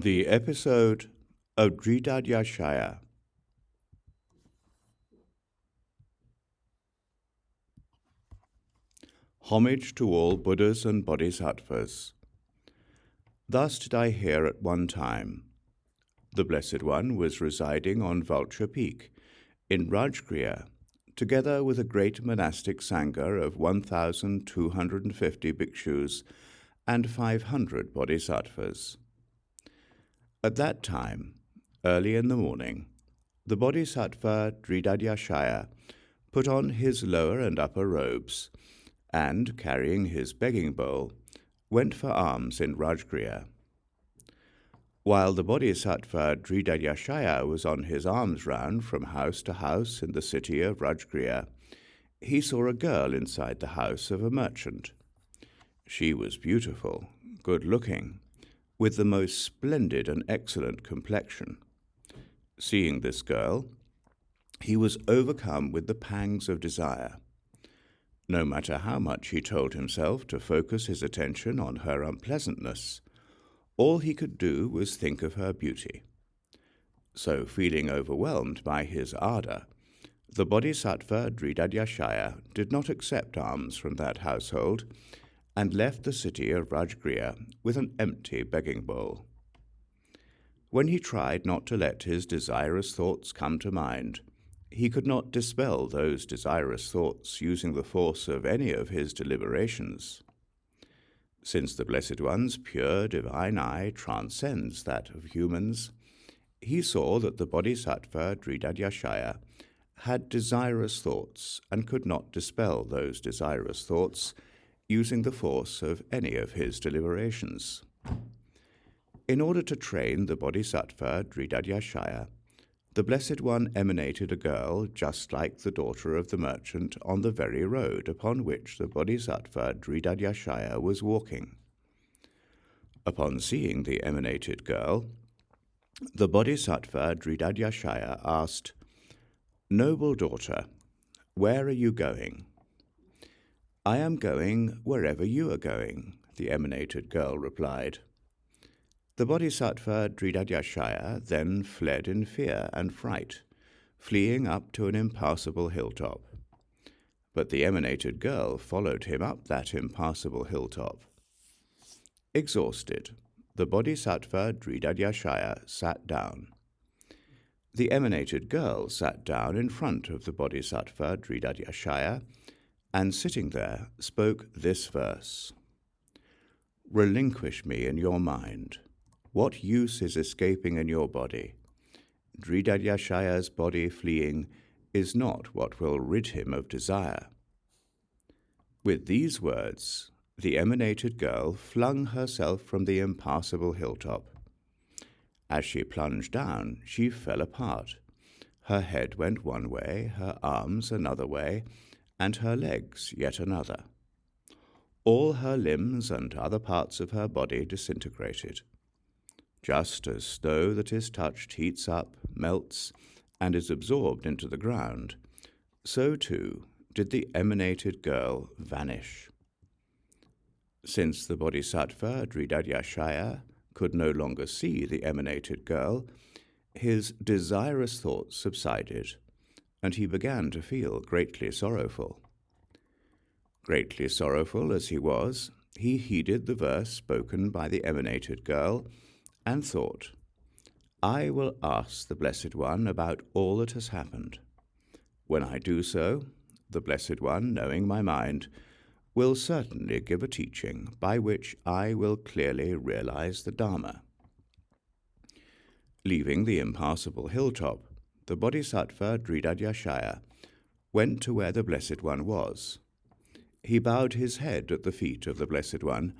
The episode of Dṛḍhādhyāśaya. Homage to all Buddhas and Bodhisattvas. Thus did I hear at one time. The Blessed One was residing on Vulture Peak, in Rajgriha, together with a great monastic sangha of 1,250 bhikṣus and 500 bodhisattvas. At that time, early in the morning, the bodhisattva Dṛḍhādhyāśaya put on his lower and upper robes, and, carrying his begging bowl, went for alms in Rajgriha. While the bodhisattva Dṛḍhādhyāśaya was on his alms round from house to house in the city of Rajgriha, he saw a girl inside the house of a merchant. She was beautiful, good-looking, with the most splendid and excellent complexion. Seeing this girl, he was overcome with the pangs of desire. No matter how much he told himself to focus his attention on her unpleasantness, all he could do was think of her beauty. So, feeling overwhelmed by his ardor, the bodhisattva Dṛḍhādhyāśaya did not accept alms from that household, and left the city of Rajgriha with an empty begging bowl. When he tried not to let his desirous thoughts come to mind, he could not dispel those desirous thoughts using the force of any of his deliberations. Since the Blessed One's pure divine eye transcends that of humans, he saw that the bodhisattva Dṛḍhādhyāśaya had desirous thoughts and could not dispel those desirous thoughts using the force of any of his deliberations. In order to train the bodhisattva Dṛḍhādhyāśaya, the Blessed One emanated a girl just like the daughter of the merchant on the very road upon which the bodhisattva Dṛḍhādhyāśaya was walking. Upon seeing the emanated girl, the bodhisattva Dṛḍhādhyāśaya asked, "Noble daughter, where are you going?" "I am going wherever you are going," the emanated girl replied. The bodhisattva Dṛḍhādhyāśaya then fled in fear and fright, fleeing up to an impassable hilltop. But the emanated girl followed him up that impassable hilltop. Exhausted, the bodhisattva Dṛḍhādhyāśaya sat down. The emanated girl sat down in front of the bodhisattva Dṛḍhādhyāśaya, and sitting there spoke this verse: "Relinquish me in your mind. What use is escaping in your body? Dṛḍhādhyāśaya's body fleeing is not what will rid him of desire." With these words, the emanated girl flung herself from the impassable hilltop. As she plunged down, she fell apart. Her head went one way, her arms another way, and her legs yet another. All her limbs and other parts of her body disintegrated. Just as snow that is touched heats up, melts, and is absorbed into the ground, so too did the emanated girl vanish. Since the bodhisattva Dṛḍhādhyāśaya could no longer see the emanated girl, his desirous thoughts subsided, and he began to feel greatly sorrowful. Greatly sorrowful as he was, he heeded the verse spoken by the emanated girl, and thought, "I will ask the Blessed One about all that has happened. When I do so, the Blessed One, knowing my mind, will certainly give a teaching by which I will clearly realize the Dharma." Leaving the impassable hilltop, the bodhisattva Dṛḍhādhyāśaya went to where the Blessed One was. He bowed his head at the feet of the Blessed One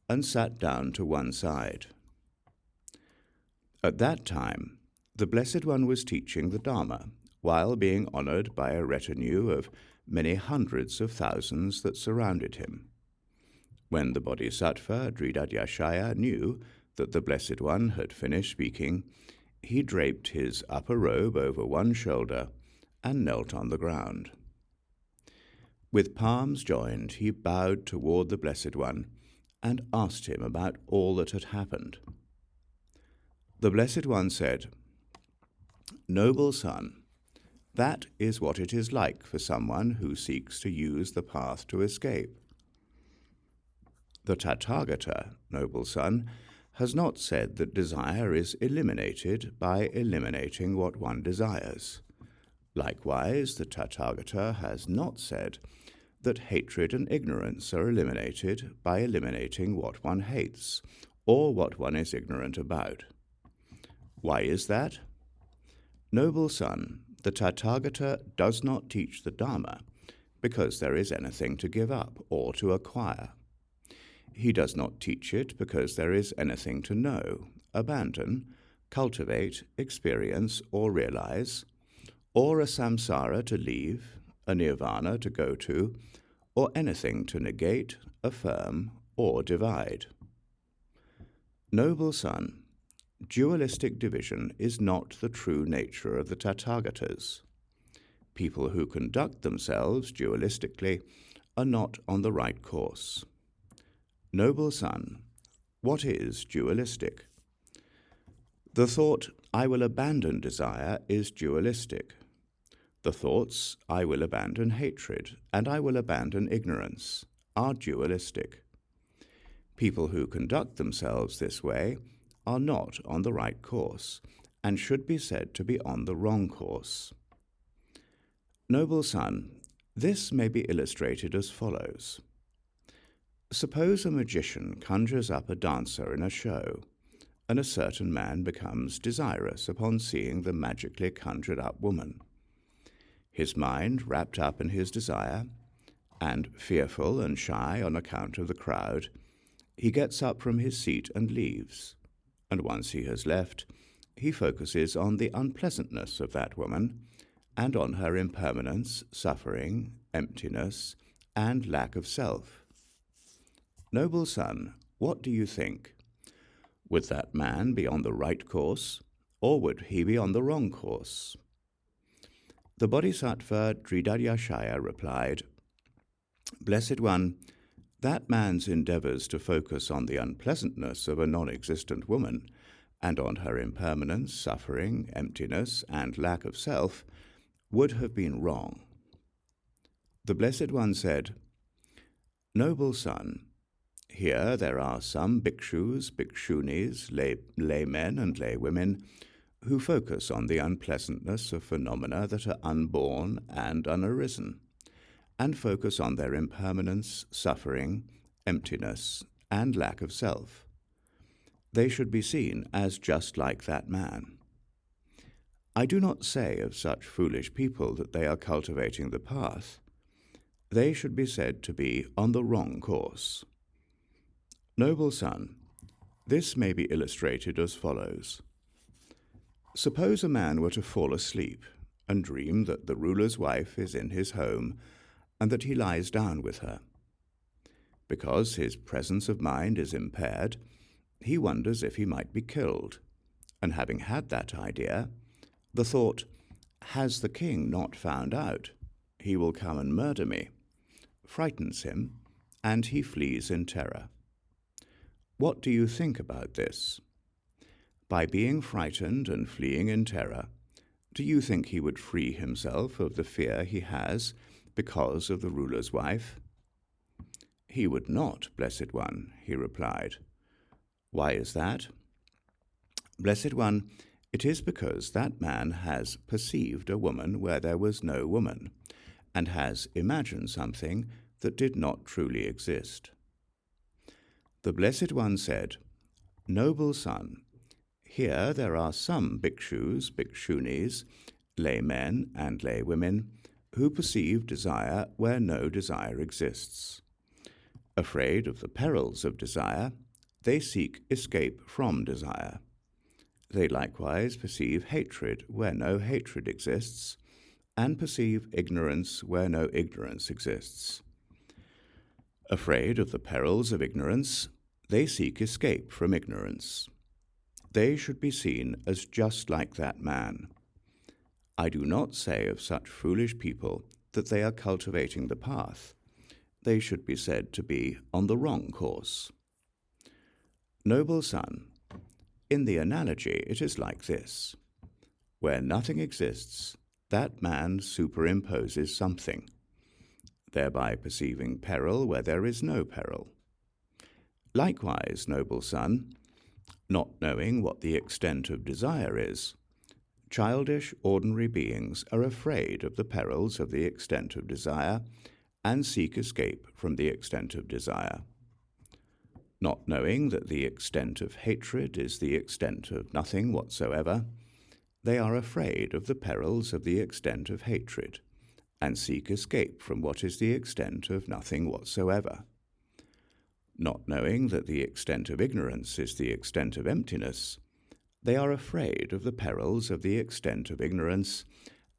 and sat down to one side. At that time, the Blessed One was teaching the Dharma, while being honored by a retinue of many hundreds of thousands that surrounded him. When the bodhisattva Dṛḍhādhyāśaya knew that the Blessed One had finished speaking, he draped his upper robe over one shoulder and knelt on the ground. With palms joined, he bowed toward the Blessed One and asked him about all that had happened. The Blessed One said, "Noble son, that is what it is like for someone who seeks to use the path to escape. The Tathagata, noble son, has not said that desire is eliminated by eliminating what one desires. Likewise, the Tathagata has not said that hatred and ignorance are eliminated by eliminating what one hates or what one is ignorant about. Why is that? Noble son, the Tathagata does not teach the Dharma because there is anything to give up or to acquire. He does not teach it because there is anything to know, abandon, cultivate, experience, or realize, or a samsara to leave, a nirvana to go to, or anything to negate, affirm, or divide. Noble son, dualistic division is not the true nature of the Tathagatas. People who conduct themselves dualistically are not on the right course. Noble son, what is dualistic? The thought, I will abandon desire, is dualistic. The thoughts, I will abandon hatred, and I will abandon ignorance, are dualistic. People who conduct themselves this way are not on the right course, and should be said to be on the wrong course. Noble son, this may be illustrated as follows. Suppose a magician conjures up a dancer in a show, and a certain man becomes desirous upon seeing the magically conjured up woman. His mind wrapped up in his desire, and fearful and shy on account of the crowd, he gets up from his seat and leaves, and once he has left, he focuses on the unpleasantness of that woman, and on her impermanence, suffering, emptiness, and lack of self. Noble son, what do you think? Would that man be on the right course, or would he be on the wrong course? The bodhisattva Dṛḍhādhyāśaya replied, Blessed One, that man's endeavors to focus on the unpleasantness of a non-existent woman, and on her impermanence, suffering, emptiness, and lack of self, would have been wrong. The Blessed One said, Noble son, here there are some bhikṣus, bhikṣuṇīs, laymen and laywomen who focus on the unpleasantness of phenomena that are unborn and unarisen, and focus on their impermanence, suffering, emptiness, and lack of self. They should be seen as just like that man. I do not say of such foolish people that they are cultivating the path. They should be said to be on the wrong course. Noble son, this may be illustrated as follows. Suppose a man were to fall asleep and dream that the ruler's wife is in his home and that he lies down with her. Because his presence of mind is impaired, he wonders if he might be killed, and having had that idea, the thought, has the king not found out? He will come and murder me, frightens him, and he flees in terror. What do you think about this? By being frightened and fleeing in terror, do you think he would free himself of the fear he has because of the ruler's wife? He would not, Blessed One, he replied. Why is that? Blessed One, it is because that man has perceived a woman where there was no woman, and has imagined something that did not truly exist. The Blessed One said, Noble son, here there are some bhikṣus, bhikṣuṇīs, laymen and laywomen, who perceive desire where no desire exists. Afraid of the perils of desire, they seek escape from desire. They likewise perceive hatred where no hatred exists, and perceive ignorance where no ignorance exists. Afraid of the perils of ignorance, they seek escape from ignorance. They should be seen as just like that man. I do not say of such foolish people that they are cultivating the path. They should be said to be on the wrong course. Noble son, In the analogy, it is like this. Where nothing exists, that man superimposes something, thereby perceiving peril where there is no peril. Likewise, noble son, not knowing what the extent of desire is, childish, ordinary beings are afraid of the perils of the extent of desire and seek escape from the extent of desire. Not knowing that the extent of hatred is the extent of nothing whatsoever, they are afraid of the perils of the extent of hatred and seek escape from what is the extent of nothing whatsoever. Not knowing that the extent of ignorance is the extent of emptiness, they are afraid of the perils of the extent of ignorance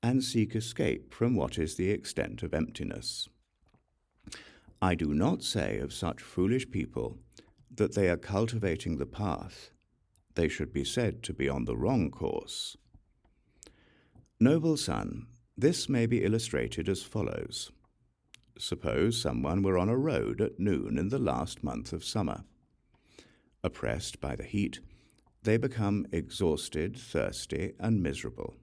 and seek escape from what is the extent of emptiness. I do not say of such foolish people that they are cultivating the path. They should be said to be on the wrong course. Noble son, this may be illustrated as follows. Suppose someone were on a road at noon in the last month of summer. Oppressed by the heat, they become exhausted, thirsty, and miserable.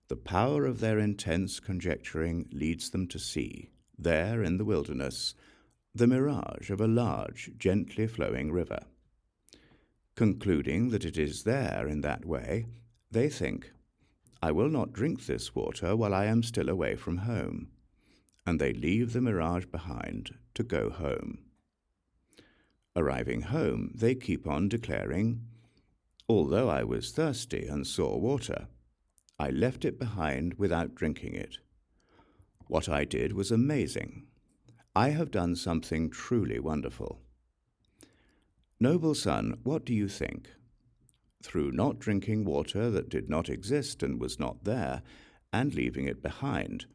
The power of their intense conjecturing leads them to see, there in the wilderness, the mirage of a large, gently flowing river. Concluding that it is there in that way, they think, I will not drink this water while I am still away from home, and they leave the mirage behind to go home. Arriving home, they keep on declaring, although I was thirsty and saw water, I left it behind without drinking it. What I did was amazing. I have done something truly wonderful. Noble son, what do you think? Through not drinking water that did not exist and was not there, and leaving it behind,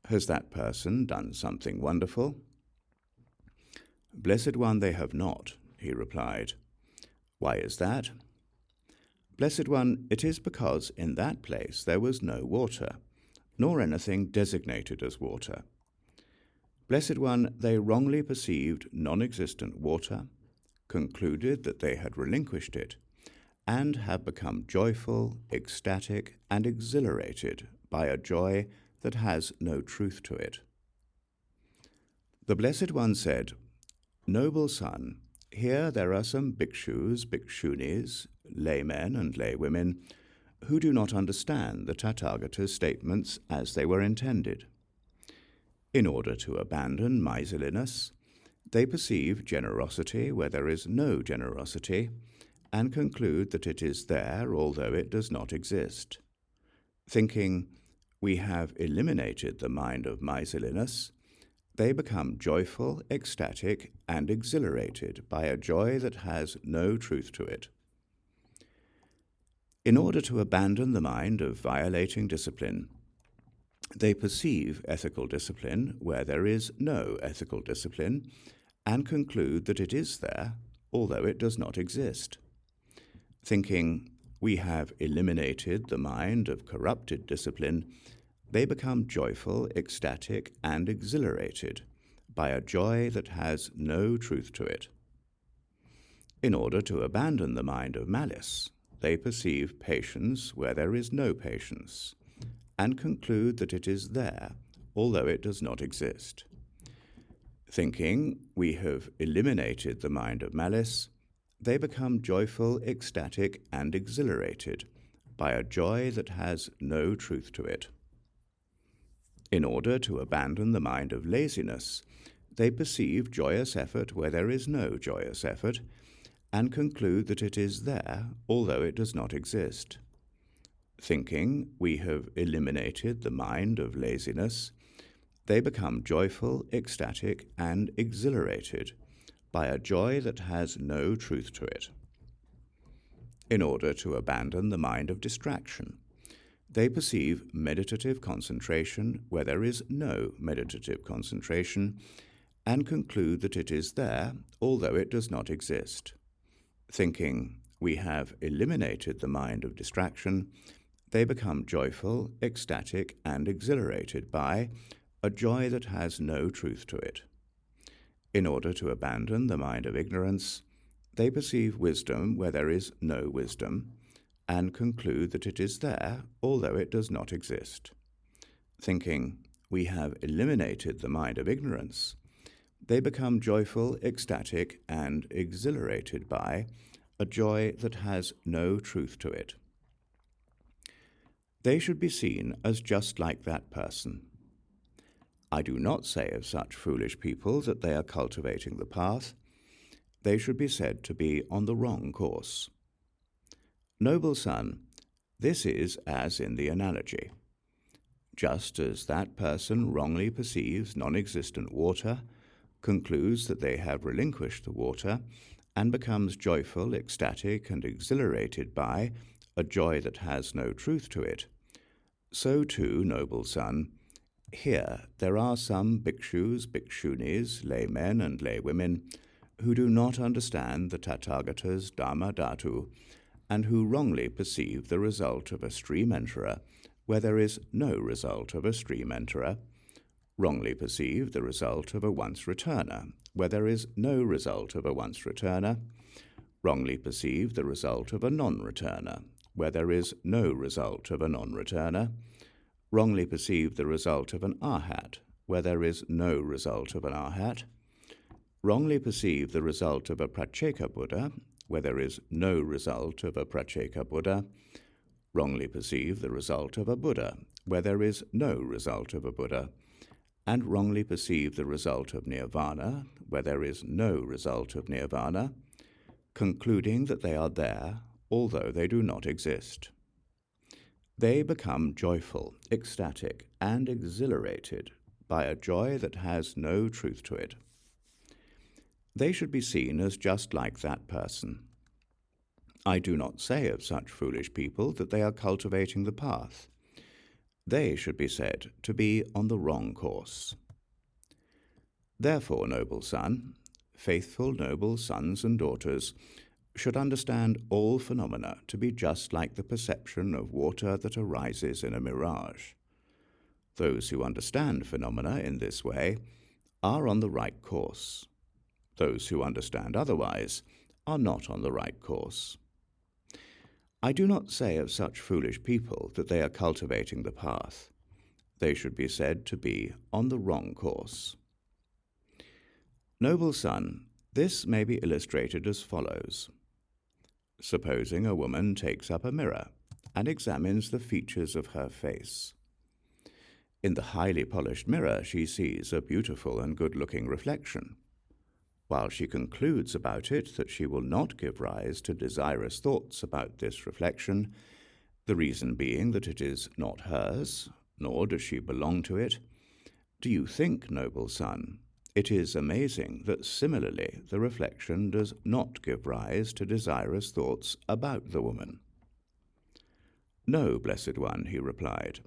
has that person done something wonderful? Blessed one, they have not, he replied. Why is that? Blessed one, it is because in that place there was no water, nor anything designated as water. Blessed one, they wrongly perceived non-existent water, concluded that they had relinquished it, and have become joyful, ecstatic, and exhilarated by a joy that has no truth to it. The Blessed One said, Noble son, here there are some bhikṣus, bhikṣuṇīs, laymen and laywomen, who do not understand the Tathagata's statements as they were intended. In order to abandon miserliness, they perceive generosity where there is no generosity, and conclude that it is there although it does not exist. Thinking, we have eliminated the mind of miserliness, they become joyful, ecstatic, and exhilarated by a joy that has no truth to it. In order to abandon the mind of violating discipline, they perceive ethical discipline where there is no ethical discipline, and conclude that it is there, although it does not exist. Thinking, we have eliminated the mind of corrupted discipline, they become joyful, ecstatic, and exhilarated by a joy that has no truth to it. In order to abandon the mind of malice, they perceive patience where there is no patience, and conclude that it is there, although it does not exist. Thinking, we have eliminated the mind of malice, they become joyful, ecstatic, and exhilarated by a joy that has no truth to it. In order to abandon the mind of laziness, they perceive joyous effort where there is no joyous effort, and conclude that it is there, although it does not exist. Thinking, we have eliminated the mind of laziness, they become joyful, ecstatic, and exhilarated by a joy that has no truth to it. In order to abandon the mind of distraction, they perceive meditative concentration where there is no meditative concentration, and conclude that it is there, although it does not exist. Thinking, we have eliminated the mind of distraction, they become joyful, ecstatic, and exhilarated by a joy that has no truth to it. In order to abandon the mind of ignorance, They perceive wisdom where there is no wisdom, and conclude that it is there, although it does not exist. Thinking, we have eliminated the mind of ignorance, they become joyful, ecstatic, and exhilarated by a joy that has no truth to it. They should be seen as just like that person. I do not say of such foolish people that they are cultivating the path. They should be said to be on the wrong course. Noble son, this is as in the analogy. Just as that person wrongly perceives non-existent water, concludes that they have relinquished the water, and becomes joyful, ecstatic, and exhilarated by a joy that has no truth to it, so too, noble son, here there are some bhikṣus, bhikṣuṇīs, laymen, and laywomen who do not understand the Tathagata's Dharma Dhatu, and who wrongly perceive the result of a stream enterer where there is no result of a stream enterer, wrongly perceive the result of a once returner where there is no result of a once returner, wrongly perceive the result of a non-returner where there is no result of a non-returner, wrongly perceive the result of an arhat where there is no result of an arhat, wrongly perceive the result of a pratyeka Buddha where there is no result of a pratyeka Buddha, wrongly perceive the result of a Buddha where there is no result of a Buddha, and wrongly perceive the result of nirvana where there is no result of nirvana, concluding that they are there, although they do not exist. They become joyful, ecstatic, and exhilarated by a joy that has no truth to it. They should be seen as just like that person. I do not say of such foolish people that they are cultivating the path. They should be said to be on the wrong course. Therefore, noble son, faithful noble sons and daughters should understand all phenomena to be just like the perception of water that arises in a mirage. Those who understand phenomena in this way are on the right course. Those who understand otherwise are not on the right course. I do not say of such foolish people that they are cultivating the path. They should be said to be on the wrong course. Noble son, this may be illustrated as follows. Supposing a woman takes up a mirror and examines the features of her face. In the highly polished mirror she sees a beautiful and good-looking reflection. While she concludes about it that she will not give rise to desirous thoughts about this reflection, the reason being that it is not hers, nor does she belong to it, do you think, noble son, it is amazing that similarly the reflection does not give rise to desirous thoughts about the woman? No, blessed one, he replied.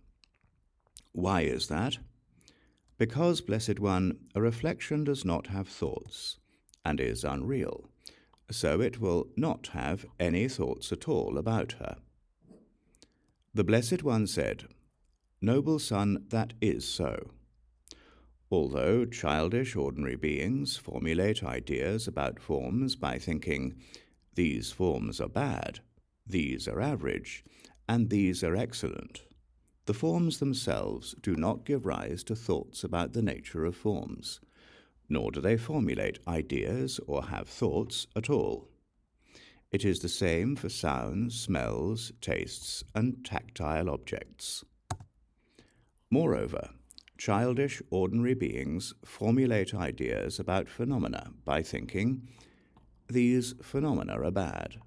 Why is that? Because, blessed one, a reflection does not have thoughts, and is unreal, so it will not have any thoughts at all about her. The Blessed One said, Noble son, that is so. Although childish ordinary beings formulate ideas about forms by thinking, these forms are bad, these are average, and these are excellent, the forms themselves do not give rise to thoughts about the nature of forms, nor do they formulate ideas or have thoughts at all. It is the same for sounds, smells, tastes, and tactile objects. Moreover, childish ordinary beings formulate ideas about phenomena by thinking, these phenomena are bad,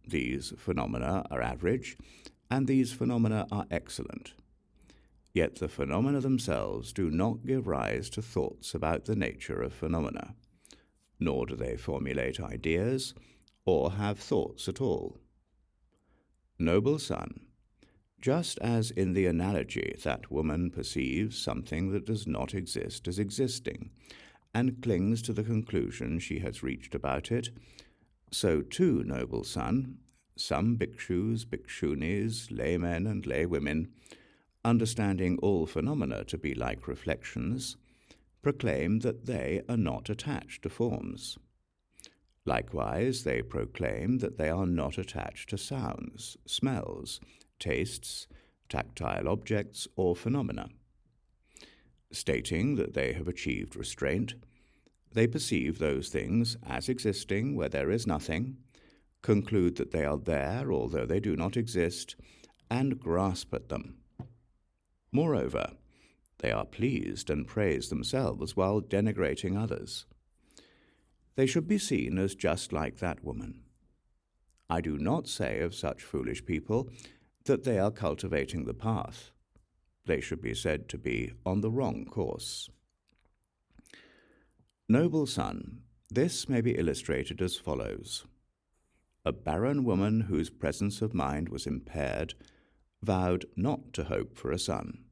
these phenomena are average, and these phenomena are excellent. Yet the phenomena themselves do not give rise to thoughts about the nature of phenomena, nor do they formulate ideas or have thoughts at all. Noble son, just as in the analogy that woman perceives something that does not exist as existing, and clings to the conclusion she has reached about it, so too, noble son, some bhikṣus, bhikṣuṇīs, laymen and laywomen, understanding all phenomena to be like reflections, proclaim that they are not attached to forms. Likewise, they proclaim that they are not attached to sounds, smells, tastes, tactile objects, or phenomena. Stating that they have achieved restraint, they perceive those things as existing where there is nothing, conclude that they are there although they do not exist, and grasp at them. Moreover, they are pleased and praise themselves while denigrating others. They should be seen as just like that woman. I do not say of such foolish people that they are cultivating the path. They should be said to be on the wrong course. Noble son, this may be illustrated as follows. A barren woman whose presence of mind was impaired vowed not to hope for a son.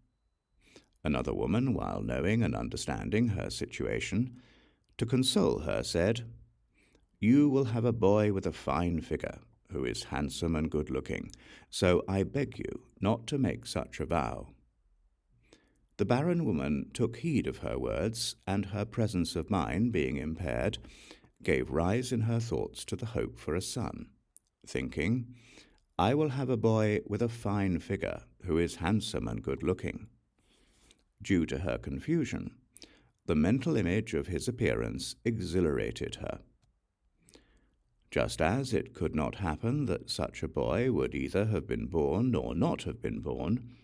Another woman, while knowing and understanding her situation, to console her said, "You will have a boy with a fine figure, who is handsome and good-looking, so I beg you not to make such a vow." The barren woman took heed of her words, and her presence of mind being impaired, gave rise in her thoughts to the hope for a son, thinking, "I will have a boy with a fine figure, who is handsome and good-looking." Due to her confusion, the mental image of his appearance exhilarated her. Just as it could not happen that such a boy would either have been born or not have been born,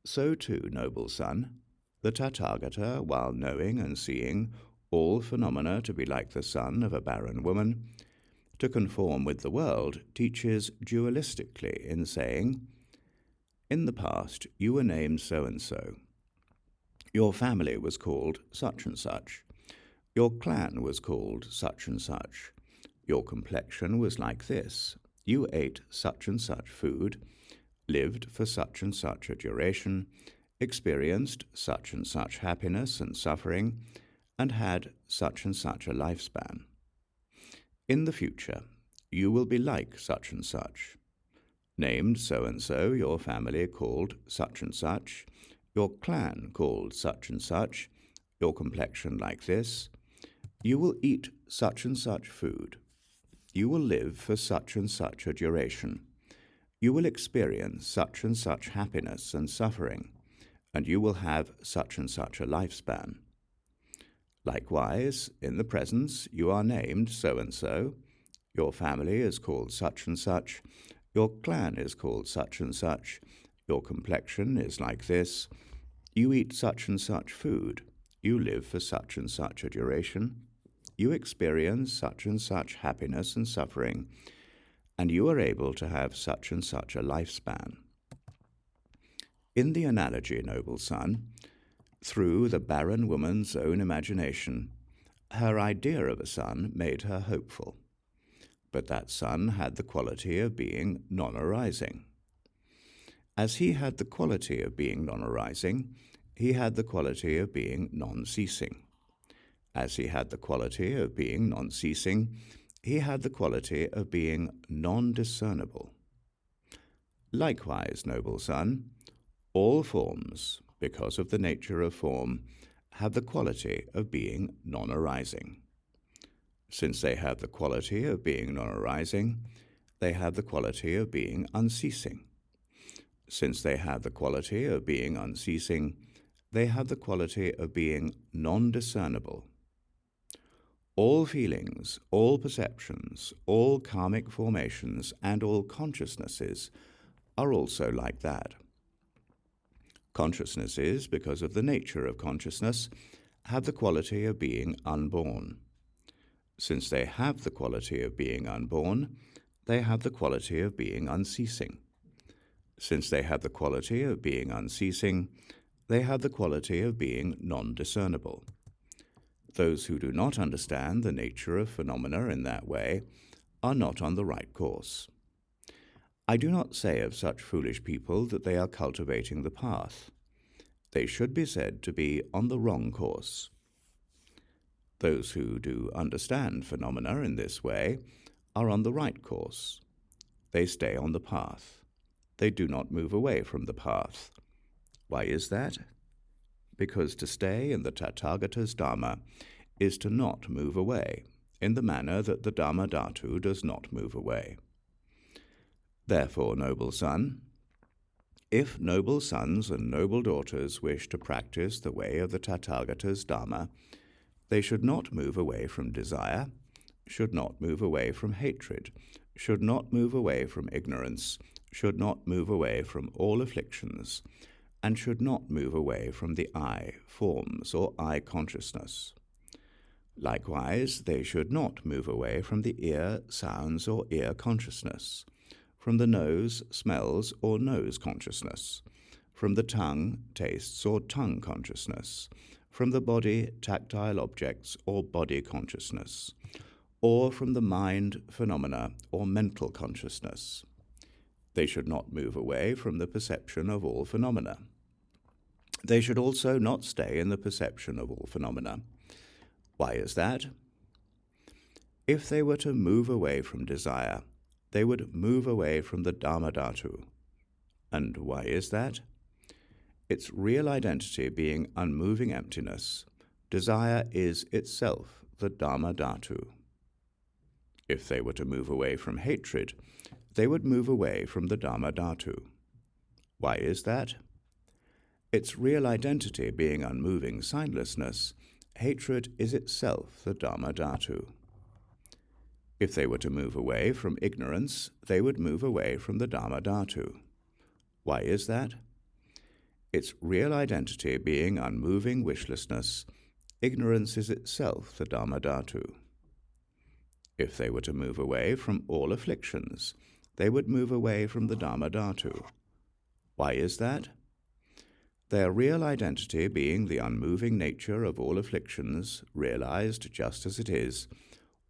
so too, noble son, the Tathagata, while knowing and seeing all phenomena to be like the son of a barren woman, to conform with the world, teaches dualistically in saying, "In the past you were named so-and-so. Your family was called such and such. Your clan was called such and such. Your complexion was like this. You ate such and such food, lived for such and such a duration, experienced such and such happiness and suffering, and had such and such a lifespan. In the future, you will be like such and such. Named so-and-so, your family called such and such, your clan called such and such, your complexion like this. You will eat such and such food. You will live for such and such a duration. You will experience such and such happiness and suffering, and you will have such and such a lifespan. Likewise, in the presence you are named so-and-so, your family is called such and such, your clan is called such and such, your complexion is like this, you eat such and such food, you live for such and such a duration, you experience such and such happiness and suffering, and you are able to have such and such a lifespan." In the analogy, noble son, through the barren woman's own imagination, her idea of a son made her hopeful. But that son had the quality of being non-arising. As he had the quality of being non-arising, he had the quality of being non-ceasing. As he had the quality of being non-ceasing, he had the quality of being non-discernible. Likewise, noble son, all forms, because of the nature of form, have the quality of being non-arising. Since they have the quality of being non-arising, they have the quality of being unceasing. Since they have the quality of being unceasing, they have the quality of being non-discernible. All feelings, all perceptions, all karmic formations, and all consciousnesses are also like that. Consciousnesses, because of the nature of consciousness, have the quality of being unborn. Since they have the quality of being unborn, they have the quality of being unceasing. Since they have the quality of being unceasing, they have the quality of being non-discernible. Those who do not understand the nature of phenomena in that way are not on the right course. I do not say of such foolish people that they are cultivating the path. They should be said to be on the wrong course. Those who do understand phenomena in this way are on the right course. They stay on the path. They do not move away from the path. Why is that? Because to stay in the Tathagata's Dharma is to not move away, in the manner that the Dharma Dhatu does not move away. Therefore, noble son, if noble sons and noble daughters wish to practice the way of the Tathagata's Dharma, they should not move away from desire, should not move away from hatred, should not move away from ignorance, should not move away from all afflictions, and should not move away from the I, forms, or I consciousness. Likewise, they should not move away from the ear, sounds, or ear consciousness, from the nose, smells, or nose consciousness, from the tongue, tastes, or tongue consciousness, from the body, tactile objects, or body consciousness, or from the mind, phenomena, or mental consciousness. They should not move away from the perception of all phenomena. They should also not stay in the perception of all phenomena. Why is that? If they were to move away from desire, they would move away from the Dharma Dhatu. And why is that? Its real identity being unmoving emptiness, desire is itself the Dharma Dhatu. If they were to move away from hatred, they would move away from the Dharma Dhatu. Why is that? Its real identity being unmoving signlessness, hatred is itself the Dharma Dhatu. If they were to move away from ignorance, they would move away from the Dharma Dhatu. Why is that? Its real identity being unmoving wishlessness, ignorance is itself the Dharma Dhatu. If they were to move away from all afflictions, they would move away from the Dharma Dhatu. Why is that? Their real identity being the unmoving nature of all afflictions, realized just as it is,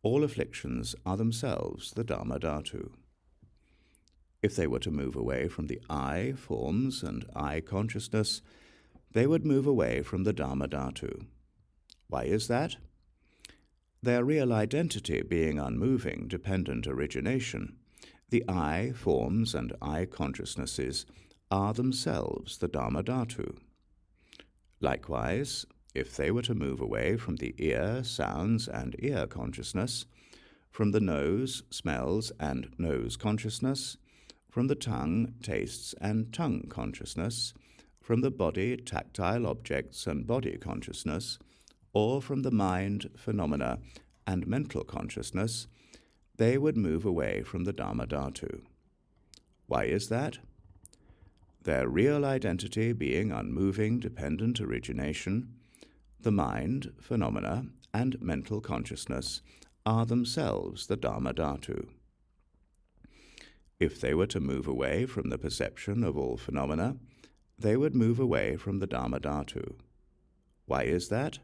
all afflictions are themselves the Dharma Dhatu. If they were to move away from the I, forms, and I consciousness, they would move away from the Dharma Dhatu. Why is that? Their real identity being unmoving, dependent origination, the I, forms, and I consciousnesses are themselves the Dharma Dhatu. Likewise, if they were to move away from the ear, sounds, and ear consciousness, from the nose, smells, and nose consciousness, from the tongue, tastes, and tongue consciousness, from the body, tactile objects, and body consciousness, or from the mind, phenomena, and mental consciousness, they would move away from the Dharma Dhatu. Why is that? Their real identity being unmoving, dependent origination, the mind, phenomena, and mental consciousness are themselves the Dharma Dhatu. If they were to move away from the perception of all phenomena, they would move away from the Dharma Dhatu. Why is that?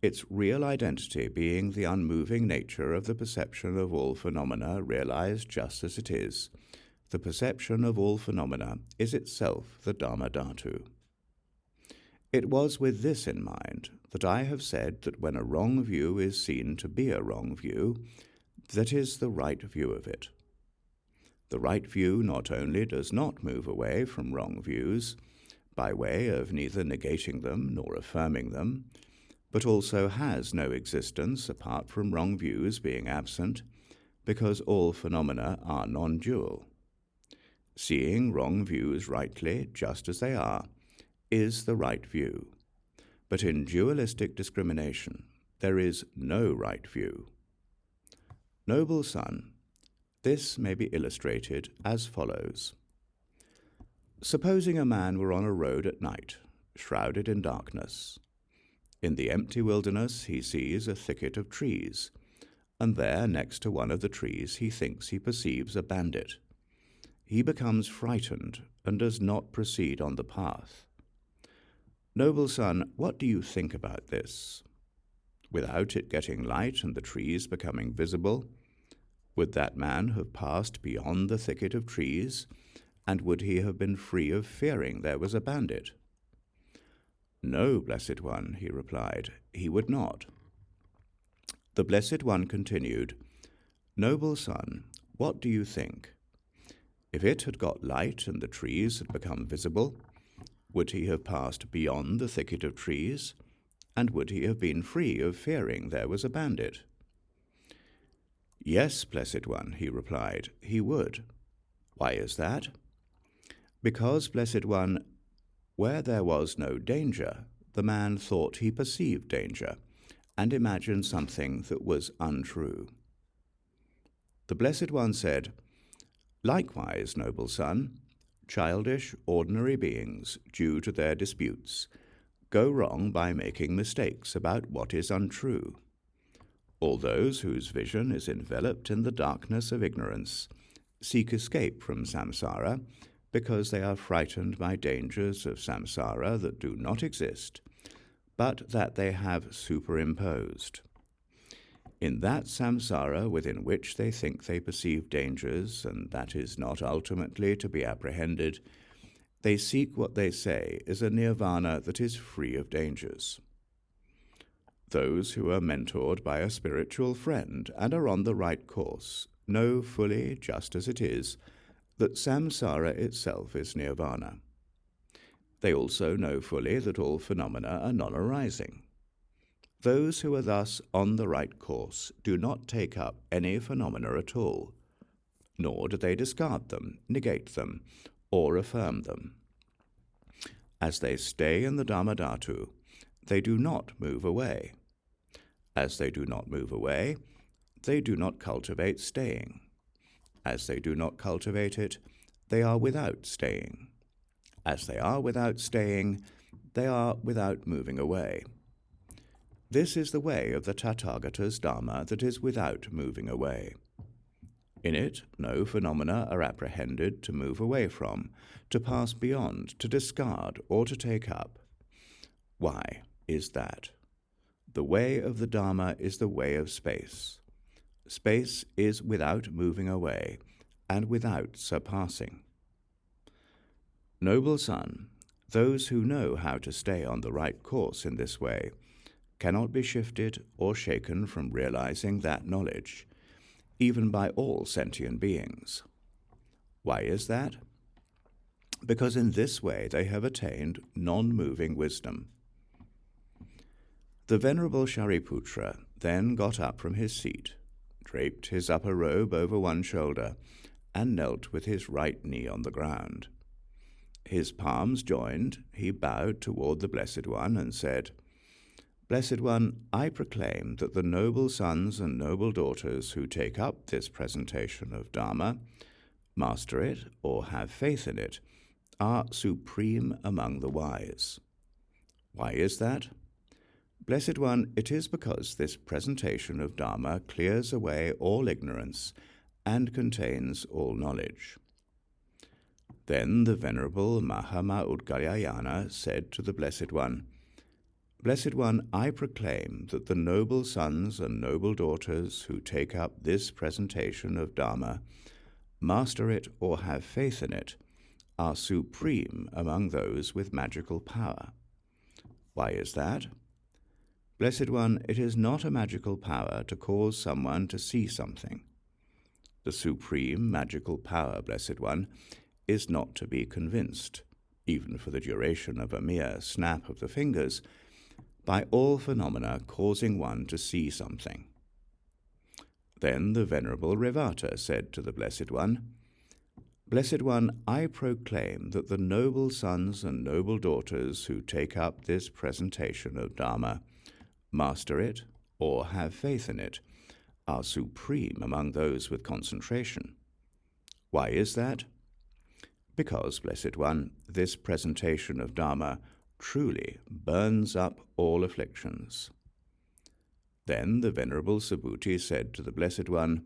Its real identity being the unmoving nature of the perception of all phenomena realized just as it is, the perception of all phenomena is itself the Dharma Dhatu. It was with this in mind that I have said that when a wrong view is seen to be a wrong view, that is the right view of it. The right view not only does not move away from wrong views, by way of neither negating them nor affirming them, but also has no existence apart from wrong views being absent, because all phenomena are non-dual. Seeing wrong views rightly, just as they are, is the right view. But in dualistic discrimination, there is no right view. Noble son, this may be illustrated as follows. Supposing a man were on a road at night, shrouded in darkness. In the empty wilderness he sees a thicket of trees, and there, next to one of the trees, he thinks he perceives a bandit. He becomes frightened and does not proceed on the path. Noble son, what do you think about this? Without it getting light and the trees becoming visible, would that man have passed beyond the thicket of trees, and would he have been free of fearing there was a bandit? No, Blessed One, he replied, he would not. The Blessed One continued, Noble son, what do you think? If it had got light and the trees had become visible, would he have passed beyond the thicket of trees, and would he have been free of fearing there was a bandit? Yes, Blessed One, he replied, he would. Why is that? Because, Blessed One, where there was no danger, the man thought he perceived danger, and imagined something that was untrue. The Blessed One said, Likewise, noble son, childish, ordinary beings, due to their disputes, go wrong by making mistakes about what is untrue. All those whose vision is enveloped in the darkness of ignorance seek escape from samsara because they are frightened by dangers of samsara that do not exist, but that they have superimposed. In that samsara within which they think they perceive dangers, and that is not ultimately to be apprehended, they seek what they say is a nirvana that is free of dangers. Those who are mentored by a spiritual friend and are on the right course know fully, just as it is, that samsara itself is nirvana. They also know fully that all phenomena are non-arising. Those who are thus on the right course do not take up any phenomena at all, nor do they discard them, negate them, or affirm them. As they stay in the Dharmadhatu, they do not move away. As they do not move away, they do not cultivate staying. As they do not cultivate it, they are without staying. As they are without staying, they are without moving away. This is the way of the Tathagata's Dharma that is without moving away. In it, no phenomena are apprehended to move away from, to pass beyond, to discard, or to take up. Why is that? The way of the Dharma is the way of space. Space is without moving away, and without surpassing. Noble son, those who know how to stay on the right course in this way cannot be shifted or shaken from realizing that knowledge, even by all sentient beings. Why is that? Because in this way they have attained non-moving wisdom. The Venerable Shariputra then got up from his seat, draped his upper robe over one shoulder, and knelt with his right knee on the ground. His palms joined, he bowed toward the Blessed One and said, Blessed One, I proclaim that the noble sons and noble daughters who take up this presentation of Dharma, master it, or have faith in it, are supreme among the wise. Why is that? Blessed One, it is because this presentation of Dharma clears away all ignorance and contains all knowledge. Then the Venerable Mahama Udgalyayana said to the Blessed One, Blessed One, I proclaim that the noble sons and noble daughters who take up this presentation of Dharma, master it or have faith in it, are supreme among those with magical power. Why is that? Blessed One, it is not a magical power to cause someone to see something. The supreme magical power, Blessed One, is not to be convinced, even for the duration of a mere snap of the fingers, by all phenomena causing one to see something. Then the Venerable Revata said to the Blessed One, Blessed One, I proclaim that the noble sons and noble daughters who take up this presentation of Dharma, master it, or have faith in it, are supreme among those with concentration. Why is that? Because, Blessed One, this presentation of Dharma truly burns up all afflictions. Then the Venerable Subhuti said to the Blessed One,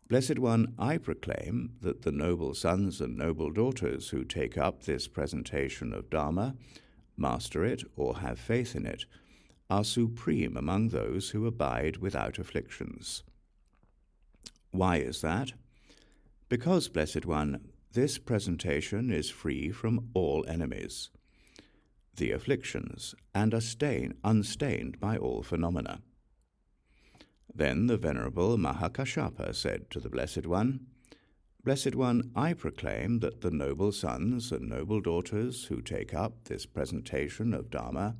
Blessed One, I proclaim that the noble sons and noble daughters who take up this presentation of Dharma, master it or have faith in it, are supreme among those who abide without afflictions. Why is that? Because, Blessed One, this presentation is free from all enemies, the afflictions, and are unstained by all phenomena. Then the Venerable Mahakashapa said to the Blessed One, Blessed One, I proclaim that the noble sons and noble daughters who take up this presentation of Dharma,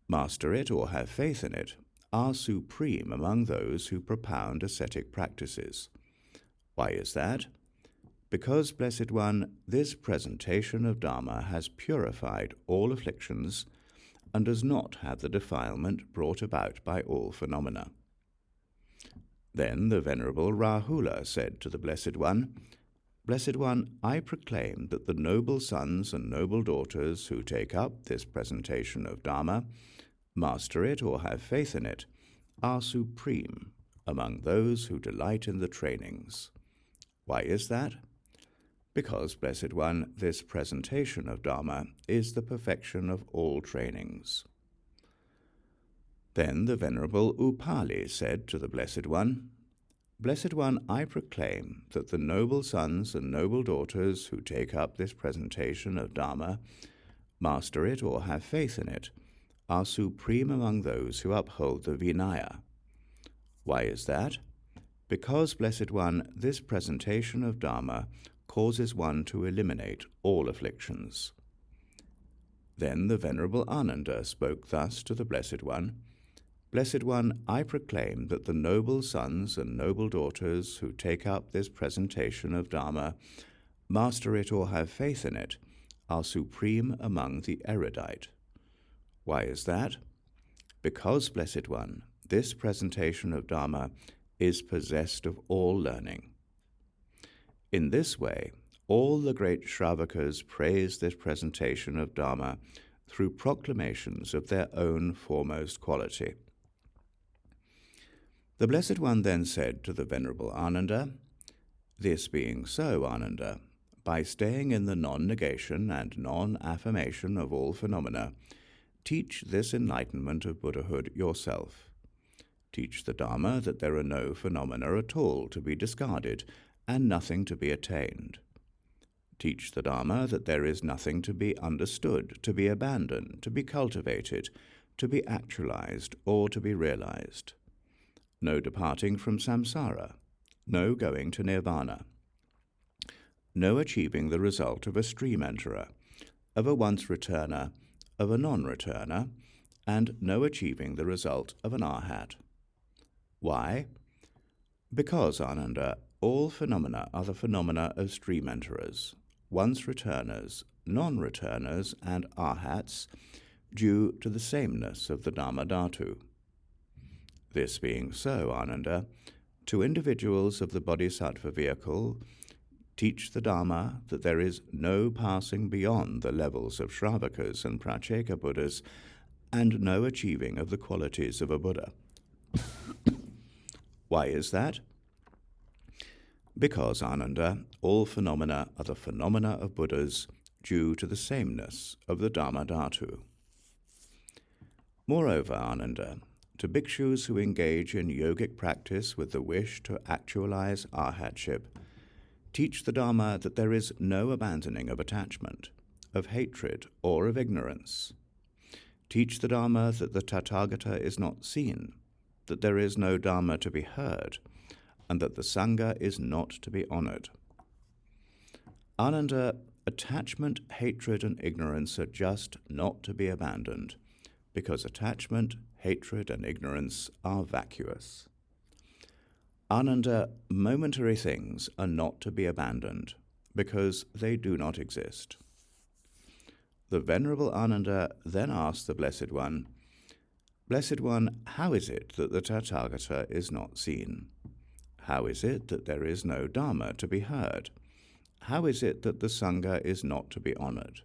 master it or have faith in it, are supreme among those who propound ascetic practices. Why is that? Because, Blessed One, this presentation of Dharma has purified all afflictions and does not have the defilement brought about by all phenomena. Then the Venerable Rahula said to the Blessed One, Blessed One, I proclaim that the noble sons and noble daughters who take up this presentation of Dharma, master it or have faith in it, are supreme among those who delight in the trainings. Why is that? Because, Blessed One, this presentation of Dharma is the perfection of all trainings. Then the Venerable Upali said to the Blessed One, Blessed One, I proclaim that the noble sons and noble daughters who take up this presentation of Dharma, master it or have faith in it, are supreme among those who uphold the Vinaya. Why is that? Because, Blessed One, this presentation of Dharma causes one to eliminate all afflictions. Then the Venerable Ananda spoke thus to the Blessed One, Blessed One, I proclaim that the noble sons and noble daughters who take up this presentation of Dharma, master it or have faith in it, are supreme among the erudite. Why is that? Because, Blessed One, this presentation of Dharma is possessed of all learning. In this way, all the great Shravakas praise this presentation of Dharma through proclamations of their own foremost quality. The Blessed One then said to the Venerable Ananda, This being so, Ananda, by staying in the non-negation and non-affirmation of all phenomena, teach this enlightenment of Buddhahood yourself. Teach the Dharma that there are no phenomena at all to be discarded and nothing to be attained. Teach the Dharma that there is nothing to be understood, to be abandoned, to be cultivated, to be actualized, or to be realized. No departing from samsara, no going to nirvana, no achieving the result of a stream enterer, of a once returner, of a non-returner, and no achieving the result of an arhat. Why? Because, Ananda, all phenomena are the phenomena of stream enterers, once returners, non-returners, and arhats, due to the sameness of the Dharma Dhatu. This being so, Ananda, to individuals of the bodhisattva vehicle, teach the Dharma that there is no passing beyond the levels of Shravakas and Pracheka Buddhas, and no achieving of the qualities of a Buddha. Why is that? Because, Ananda, all phenomena are the phenomena of Buddhas due to the sameness of the Dharma Dhatu. Moreover, Ananda, to bhikshus who engage in yogic practice with the wish to actualize arhatship, teach the Dharma that there is no abandoning of attachment, of hatred, or of ignorance. Teach the Dharma that the Tathagata is not seen, that there is no Dharma to be heard, and that the Sangha is not to be honored. Ananda, attachment, hatred, and ignorance are just not to be abandoned, because attachment, hatred, and ignorance are vacuous. Ananda, momentary things are not to be abandoned, because they do not exist. The Venerable Ananda then asked the Blessed One, Blessed One, how is it that the Tathagata is not seen? How is it that there is no Dharma to be heard? How is it that the Sangha is not to be honored?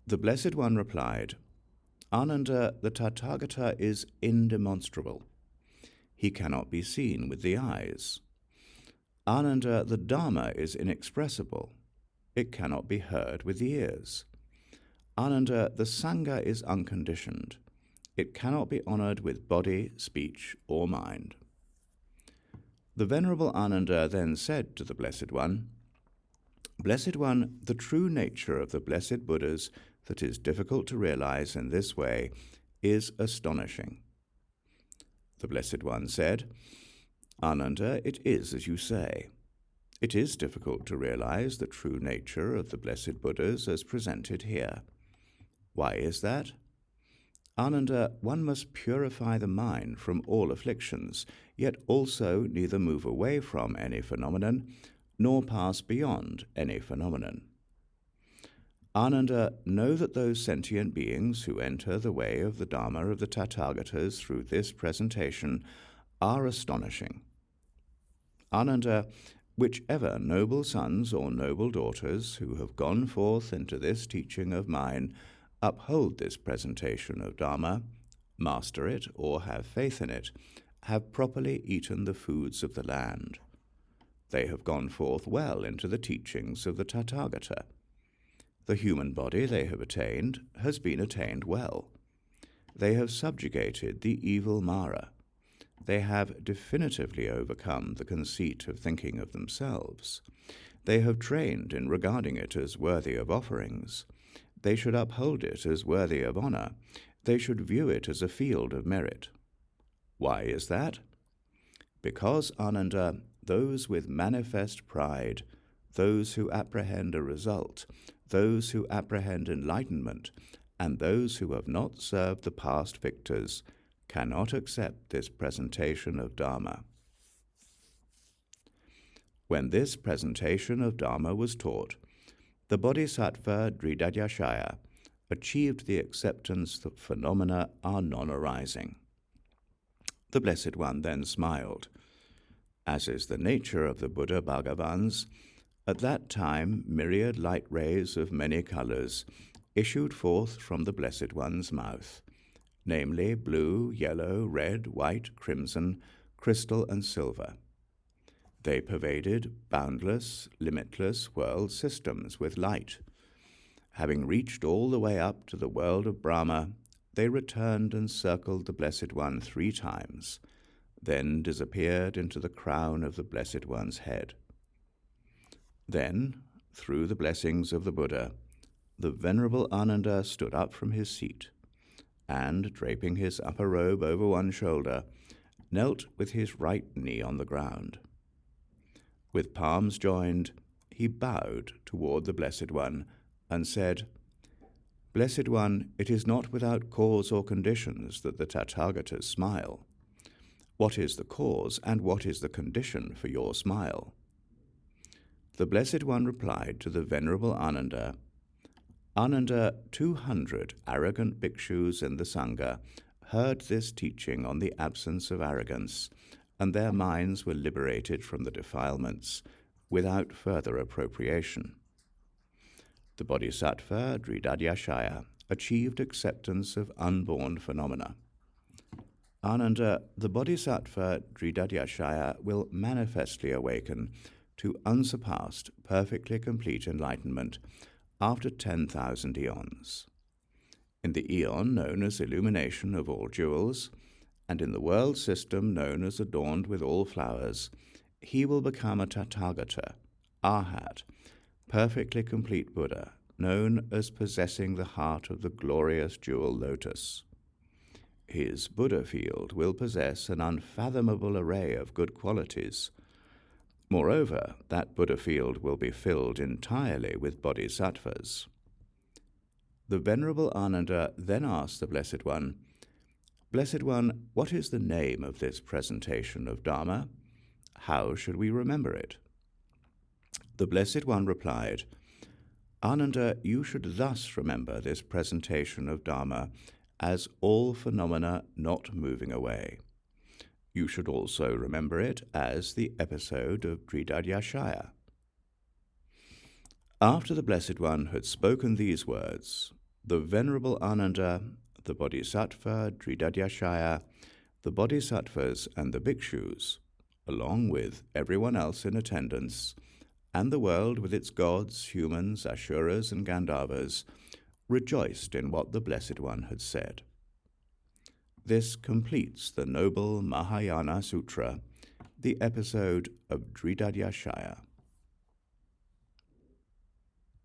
The Blessed One replied, Ananda, the Tathagata is indemonstrable. He cannot be seen with the eyes. Ananda, the Dharma is inexpressible. It cannot be heard with the ears. Ananda, the Sangha is unconditioned. It cannot be honored with body, speech, or mind. The Venerable Ananda then said to the Blessed One, Blessed One, the true nature of the blessed Buddhas that is difficult to realize in this way is astonishing. The Blessed One said, Ananda, it is as you say. It is difficult to realize the true nature of the blessed Buddhas as presented here. Why is that? Ananda, one must purify the mind from all afflictions, yet also neither move away from any phenomenon, nor pass beyond any phenomenon. Ananda, know that those sentient beings who enter the way of the Dharma of the Tathagatas through this presentation are astonishing. Ananda, whichever noble sons or noble daughters who have gone forth into this teaching of mine uphold this presentation of Dharma, master it or have faith in it, have properly eaten the foods of the land. They have gone forth well into the teachings of the Tathagata. The human body they have attained has been attained well. They have subjugated the evil Mara. They have definitively overcome the conceit of thinking of themselves. They have trained in regarding it as worthy of offerings. They should uphold it as worthy of honor. They should view it as a field of merit. Why is that? Because, Ananda, those with manifest pride, those who apprehend a result, those who apprehend enlightenment, and those who have not served the past victors, cannot accept this presentation of Dharma. When this presentation of Dharma was taught, the bodhisattva Dṛḍhādhyāśaya achieved the acceptance that phenomena are non-arising. The Blessed One then smiled. As is the nature of the Buddha Bhagavans, at that time myriad light rays of many colors issued forth from the Blessed One's mouth, namely blue, yellow, red, white, crimson, crystal, and silver. They pervaded boundless, limitless world systems with light. Having reached all the way up to the world of Brahma, they returned and circled the Blessed One 3 times, then disappeared into the crown of the Blessed One's head. Then, through the blessings of the Buddha, the Venerable Ananda stood up from his seat, and, draping his upper robe over one shoulder, knelt with his right knee on the ground. With palms joined, he bowed toward the Blessed One and said, "Blessed One, it is not without cause or conditions that the Tathagatas smile. What is the cause and what is the condition for your smile?" The Blessed One replied to the Venerable Ananda, "Ananda, 200 arrogant bhikṣus in the Sangha heard this teaching on the absence of arrogance, and their minds were liberated from the defilements without further appropriation." The bodhisattva Dṛḍhādhyāśaya achieved acceptance of unborn phenomena. Ananda, the bodhisattva Dṛḍhādhyāśaya will manifestly awaken to unsurpassed, perfectly complete enlightenment after 10,000 eons. In the eon known as illumination of all jewels, and in the world system known as adorned with all flowers, he will become a Tathagata, Arhat, perfectly complete Buddha, known as possessing the heart of the glorious jewel lotus. His Buddha field will possess an unfathomable array of good qualities. Moreover, that Buddha field will be filled entirely with bodhisattvas. The Venerable Ananda then asked the Blessed One, "Blessed One, what is the name of this presentation of Dharma? How should we remember it?" The Blessed One replied, "Ananda, you should thus remember this presentation of Dharma as all phenomena not moving away. You should also remember it as the episode of Dṛḍhādhyāśaya." After the Blessed One had spoken these words, the Venerable Ananda, the Bodhisattva Dṛḍhādhyāśaya, the Bodhisattvas and the Bhikshus, along with everyone else in attendance, and the world with its gods, humans, asuras, and Gandharvas, rejoiced in what the Blessed One had said. This completes the noble Mahayana Sutra, the episode of Dṛḍhādhyāśaya.